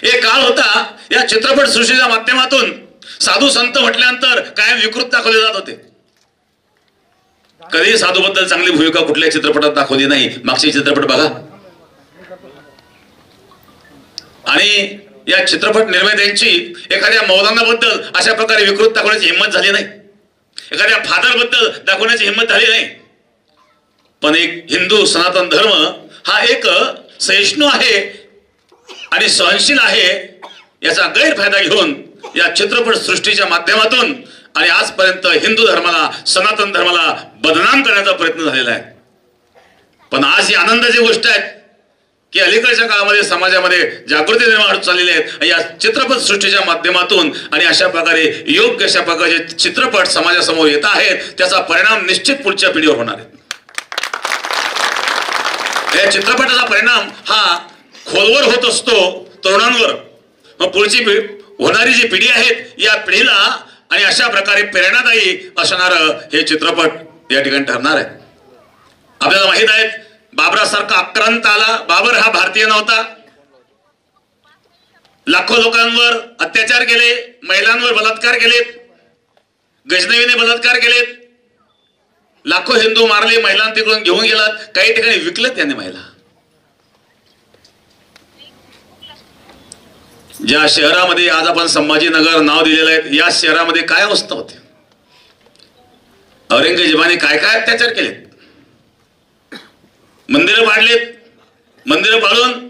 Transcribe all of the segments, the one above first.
एक काळ होता या चित्रपट सृष्टीच्या माध्यमातून साधू संत म्हटल्यानंतर कायम विकृत दाखवले जात होते. कधी साधू बद्दल चांगली भूमिका कुठल्या चित्रपटात दाखवली नाही. मागचे चित्रपट बघा. आणि या चित्रपट निर्मात्यांची एखाद्या मौलानाबद्दल अशा प्रकारे विकृत दाखवण्याची हिंमत झाली नाही. एखाद्या फादर बद्दल दाखवण्याची हिंमत झाली नाही. पण एक हिंदू सनातन धर्म हा एक सहिष्णू आहे आणि सहनशील आहे याचा गैरफायदा घेऊन या चित्रपट सृष्टीच्या माध्यमातून आणि आजपर्यंत हिंदू धर्माला सनातन धर्माला बदनाम करण्याचा प्रयत्न झालेला आहे. पण आज ही आनंदाची गोष्ट आहे की अलीकडच्या काळामध्ये समाजामध्ये जागृती निर्माण होत चाललेली आहे या चित्रपट सृष्टीच्या माध्यमातून. आणि अशा प्रकारे योग्य अशा प्रकारचे चित्रपट समाजासमोर येत आहेत. त्याचा परिणाम निश्चित पुढच्या पिढीवर होणार आहे. या चित्रपटाचा परिणाम हा खोलवर होत असतो तरुणांवर. मग पुढची होणारी जी पिढी आहेत या पिढीला आणि अशा प्रकारे प्रेरणादायी असणार हे चित्रपट या ठिकाणी ठरणार आहे. आपल्याला माहित आहे बाबरासारखा आक्रांत आला. बाबर हा भारतीय नव्हता. लाखो लोकांवर अत्याचार केले, महिलांवर बलात्कार केलेत, गजनवीने बलात्कार केलेत, लाखो हिंदू मारले, महिलांना तिकडून घेऊन गेलात, काही ठिकाणी विकलेत त्यांनी महिला. ज्या शहरामध्ये आज आपण संभाजीनगर नाव दिलेलं आहे या शहरामध्ये काय अवस्था होती. औरंगजेबाने काय काय अत्याचार केलेत. मंदिरं पाडलेत, मंदिरं पाडून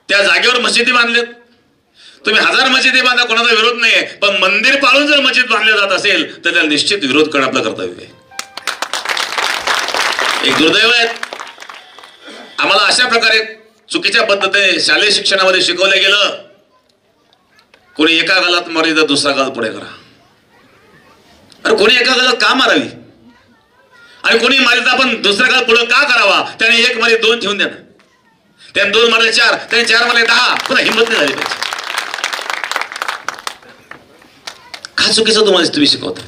त्या जागेवर मशिदी बांधलेत. तुम्ही 1000 मशिदी बांधा, कोणाचा विरोध नाहीये. पण मंदिर पाळून जर मस्जिद बांधले जात असेल तर त्याला निश्चित विरोध करणं आपलं कर्तव्य आहे. एक दुर्दैव आहे आम्हाला अशा प्रकारे चुकीच्या पद्धतीने शालेय शिक्षणामध्ये शिकवलं गेलं. कोणी एका गालात मारी तर दुसरा गाल पुढे करा. अरे कोणी एका गालात का मारावी आणि कोणी मारित आपण दुसरा गाल पुढे का करावा. त्याने एक मारे 2 ठेवून द्या. त्याने 2 मारले 4, त्याने 4 मारले 10. पुन्हा हिंमत नाही झाली पाहिजे. का चुकीचं तुम्हाला तुम्ही शिकवता.